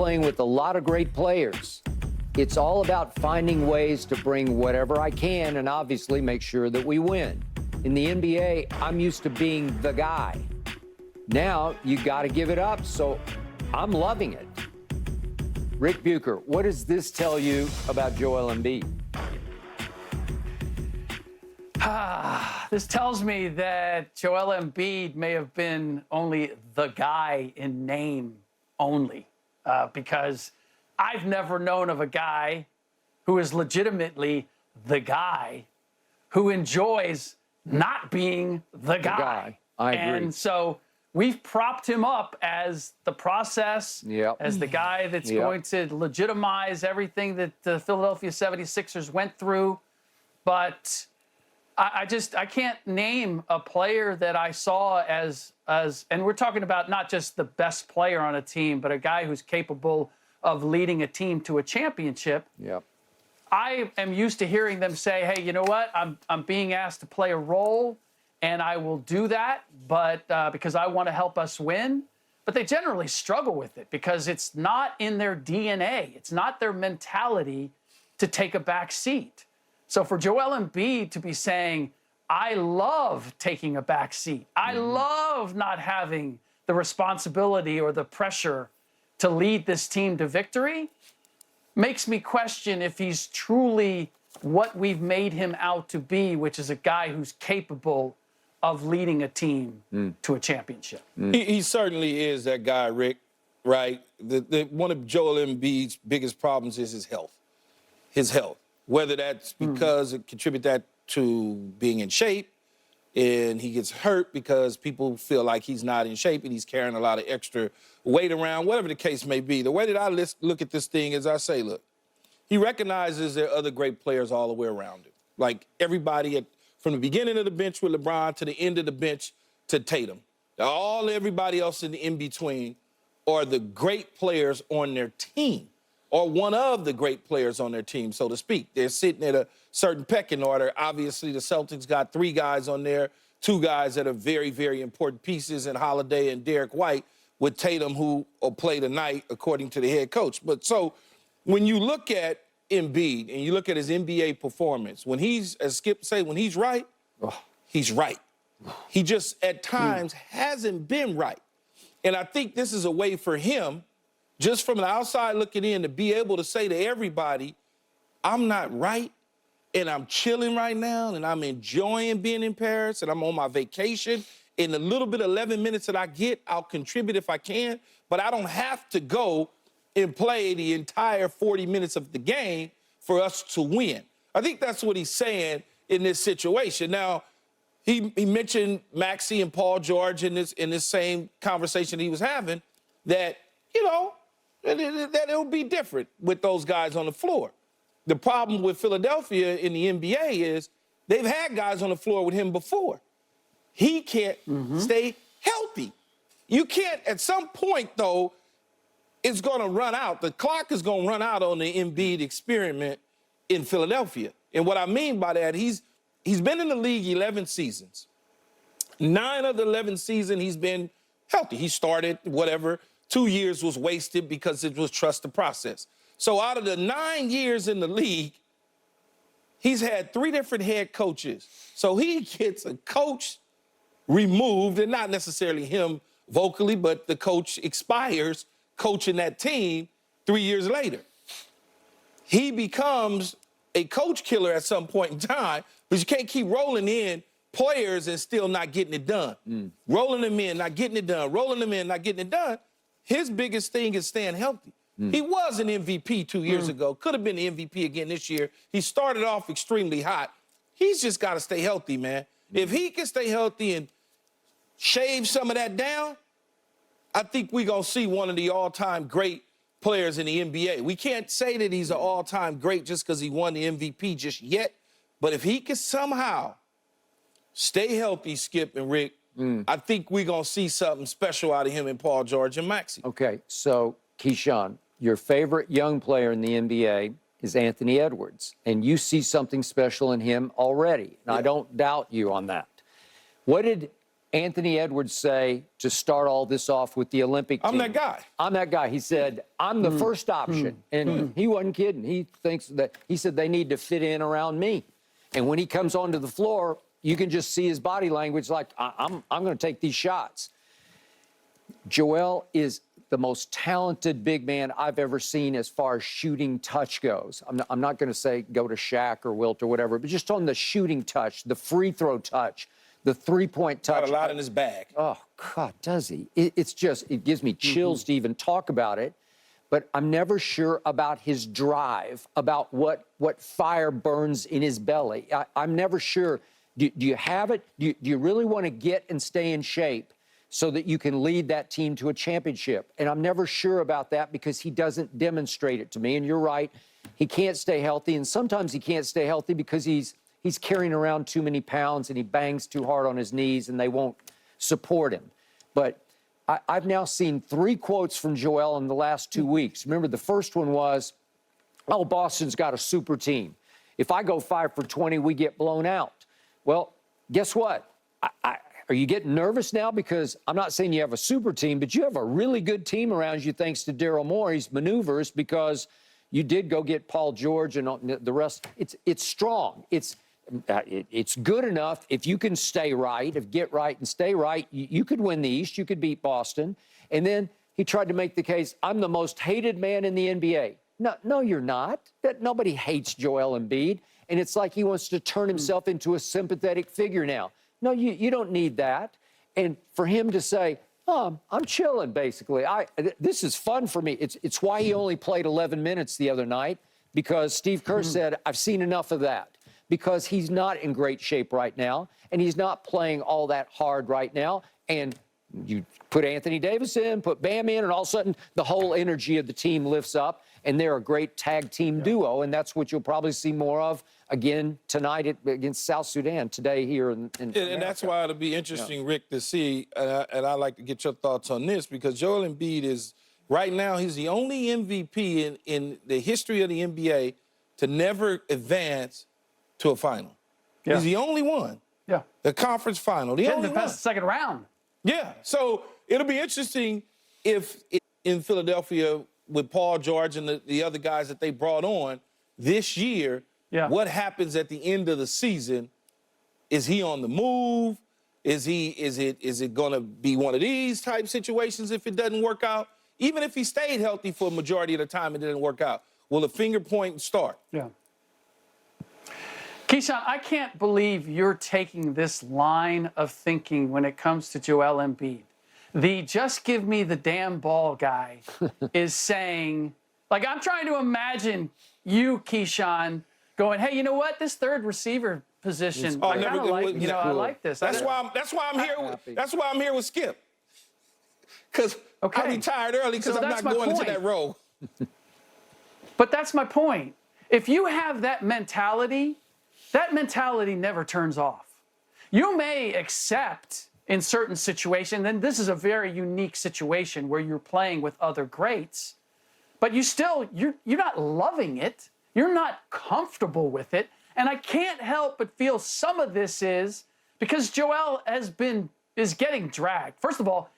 playing with a lot of great players. It's all about finding ways to bring whatever I can and obviously make sure that we win. In the NBA, I'm used to being the guy. Now you got to give it up, so I'm loving it. Rick Bucher, what does this tell you about Joel Embiid? This tells me that Joel Embiid may have been only the guy in name only, because I've never known of a guy who is legitimately the guy who enjoys not being the guy. I agree. And so we've propped him up as the process, as the guy that's going to legitimize everything that the Philadelphia 76ers went through. But I can't name a player that I saw as, and we're talking about not just the best player on a team, but a guy who's capable of leading a team to a championship. I am used to hearing them say, hey, you know what? I'm being asked to play a role, and I will do that, but because I want to help us win. But they generally struggle with it because it's not in their DNA. It's not their mentality to take a back seat. So for Joel Embiid to be saying, I love taking a back seat, I love not having the responsibility or the pressure to lead this team to victory, makes me question if he's truly what we've made him out to be, which is a guy who's capable of leading a team to a championship. He certainly is that guy, Rick, right? One of Joel Embiid's biggest problems is his health. His health. Whether that's because it contributes that to being in shape, and he gets hurt because people feel like he's not in shape and he's carrying a lot of extra weight around, whatever the case may be. The way that I look at this thing is I say, look, he recognizes there are other great players all the way around him. Like everybody from the beginning of the bench with LeBron to the end of the bench to Tatum. Everybody else in the in-between are the great players on their team, or one of the great players on their team, so to speak. They're sitting at a certain pecking order. Obviously, the Celtics got 3 guys on there, 2 guys that are very, very important pieces in Holiday and Derek White, with Tatum, who will play tonight, according to the head coach. But so when you look at Embiid and you look at his NBA performance, when he's, as Skip say, when he's right, he's right. He just, at times, hasn't been right. And I think this is a way for him, just from the outside looking in, to be able to say to everybody, I'm not right, and I'm chilling right now, and I'm enjoying being in Paris, and I'm on my vacation. In the little bit of 11 minutes that I get, I'll contribute if I can, but I don't have to go and play the entire 40 minutes of the game for us to win. I think that's what he's saying in this situation. Now, he mentioned Maxey and Paul George in this same conversation he was having, that, you know, that it'll be different with those guys on the floor. The problem with Philadelphia in the NBA is they've had guys on the floor with him before. He can't stay healthy. You can't, at some point, though, it's going to run out. The clock is going to run out on the Embiid experiment in Philadelphia. And what I mean by that, he's been in the league 11 seasons. 9 of the 11 seasons, he's been healthy. He started, whatever, 2 years was wasted because it was trust the process. So out of the 9 years in the league, he's had 3 different head coaches. So he gets a coach removed, and not necessarily him vocally, but the coach expires coaching that team 3 years later. He becomes a coach killer at some point in time, because you can't keep rolling in players and still not getting it done. Rolling them in, not getting it done. Rolling them in, not getting it done. His biggest thing is staying healthy. He was an MVP 2 years ago. Could have been the MVP again this year. He started off extremely hot. He's just got to stay healthy, man. If he can stay healthy and shave some of that down, I think we're going to see one of the all-time great players in the NBA. We can't say that he's an all-time great just because he won the MVP just yet. But if he can somehow stay healthy, Skip and Rick, I think we're going to see something special out of him and Paul George and Maxey. Okay, so, Keyshawn, your favorite young player in the NBA is Anthony Edwards, and you see something special in him already, and I don't doubt you on that. What did Anthony Edwards say to start all this off with the Olympic team? I'm that guy. I'm that guy. He said, I'm the first option. And he wasn't kidding. He said they need to fit in around me. And when he comes onto the floor, you can just see his body language like, I'm going to take these shots. Joel is the most talented big man I've ever seen as far as shooting touch goes. I'm not going to say go to Shaq or Wilt or whatever, but just on the shooting touch, the free throw touch, the three-point touch. Got a lot in his bag. Oh, God, does he? It's just, it gives me chills to even talk about it. But I'm never sure about his drive, about what fire burns in his belly. I'm never sure. Do you have it? Do you really want to get and stay in shape so that you can lead that team to a championship? And I'm never sure about that because he doesn't demonstrate it to me. And you're right, he can't stay healthy. And sometimes he can't stay healthy because he's carrying around too many pounds and he bangs too hard on his knees and they won't support him. But I've now seen 3 quotes from Joel in the last 2 weeks. Remember, the first one was, oh, Boston's got a super team. If I go 5 for 20, we get blown out. Well, guess what? Are you getting nervous now? Because I'm not saying you have a super team, but you have a really good team around you thanks to Daryl Morey's maneuvers, because you did go get Paul George and the rest. It's strong. It's good enough if you can stay right, if get right and stay right, you could win the East, you could beat Boston. And then he tried to make the case, I'm the most hated man in the NBA. No, you're not. Nobody hates Joel Embiid. And it's like he wants to turn himself into a sympathetic figure now. No, you don't need that. And for him to say, oh, I'm chilling, basically. This is fun for me. It's why he only played 11 minutes the other night, because Steve Kerr said, I've seen enough of that. Because he's not in great shape right now, and he's not playing all that hard right now. And you put Anthony Davis in, put Bam in, and all of a sudden the whole energy of the team lifts up, and they're a great tag team duo, and that's what you'll probably see more of again tonight against South Sudan, today here in America. And that's why it'll be interesting, Rick, to see, and I'd like to get your thoughts on this, because Joel Embiid is, right now, he's the only MVP in the history of the NBA to never advance to a final. Yeah. He's the only one. Yeah. The conference final. The only one. The second round. Yeah. So it'll be interesting if in Philadelphia with Paul George and the other guys that they brought on this year, what happens at the end of the season? Is he on the move? Is it going to be one of these type situations if it doesn't work out? Even if he stayed healthy for a majority of the time, it didn't work out. Will the finger point start? Yeah. Keyshawn, I can't believe you're taking this line of thinking when it comes to Joel Embiid. The just give me the damn ball guy is saying, like, I'm trying to imagine you, Keyshawn, going, hey, you know what? This third receiver position, I kind of like, you know, I like this. That's why I'm here. That's why I'm here with Skip. Because I retired early because I'm not going into that role. But that's my point. If you have that mentality never turns off. You may accept in certain situations, and this is a very unique situation where you're playing with other greats, but you're not loving it. You're not comfortable with it. And I can't help but feel some of this is because Joel is getting dragged. First of all,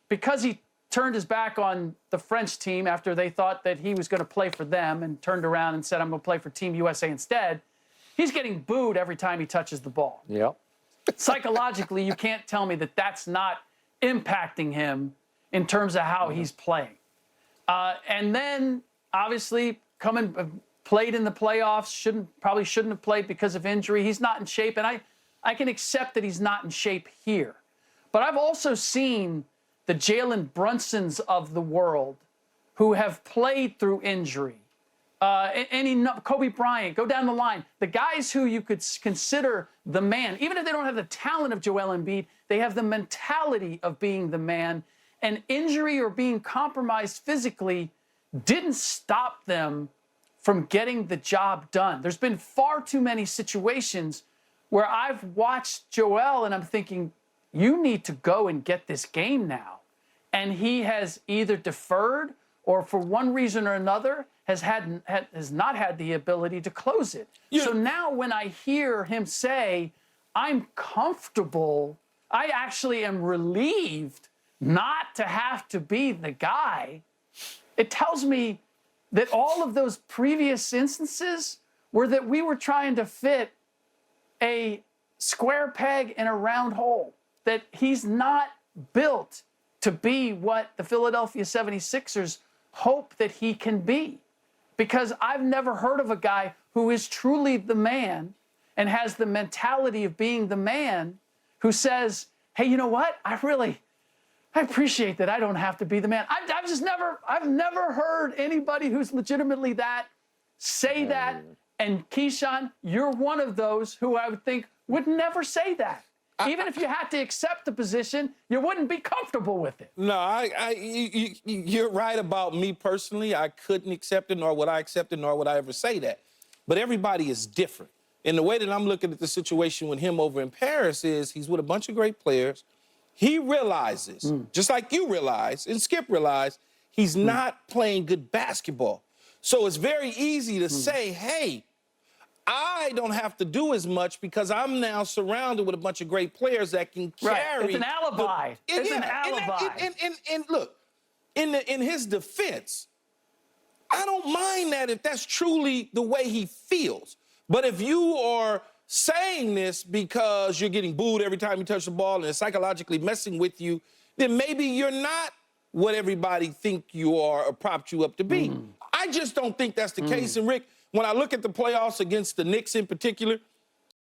because he turned his back on the French team after they thought that he was going to play for them and turned around and said, I'm going to play for Team USA instead. He's getting booed every time he touches the ball. Yep. Psychologically, you can't tell me that that's not impacting him in terms of how he's playing. And then, obviously, played in the playoffs, probably shouldn't have played because of injury. He's not in shape, and I can accept that he's not in shape here. But I've also seen the Jalen Brunsons of the world who have played through injury. Kobe Bryant, go down the line. The guys who you could consider the man, even if they don't have the talent of Joel Embiid, they have the mentality of being the man. And injury or being compromised physically didn't stop them from getting the job done. There's been far too many situations where I've watched Joel and I'm thinking, you need to go and get this game now. And he has either deferred or for one reason or another has not had the ability to close it. Yeah. So now when I hear him say, I'm comfortable I actually am relieved not to have to be the guy. It tells me that all of those previous instances were that we were trying to fit a square peg in a round hole, that he's not built to be what the Philadelphia 76ers hope that he can be. Because I've never heard of a guy who is truly the man and has the mentality of being the man who says, hey, you know what? I appreciate that I don't have to be the man. I've never heard anybody who's legitimately that say that. And Keyshawn, you're one of those who I would think would never say that. Even if you had to accept the position, you wouldn't be comfortable with it. No, you're right about me personally. I couldn't accept it, nor would I accept it, nor would I ever say that. But everybody is different. And the way that I'm looking at the situation with him over in Paris is he's with a bunch of great players. He realizes, just like you realize, and Skip realized, he's not playing good basketball. So it's very easy to say, hey, I don't have to do as much because I'm now surrounded with a bunch of great players that can carry. Right. It's an alibi. It's an alibi. And look, in his defense, I don't mind that if that's truly the way he feels. But if you are saying this because you're getting booed every time you touch the ball and it's psychologically messing with you, then maybe you're not what everybody think you are or propped you up to be. I just don't think that's the case. And Rick, when I look at the playoffs against the Knicks in particular,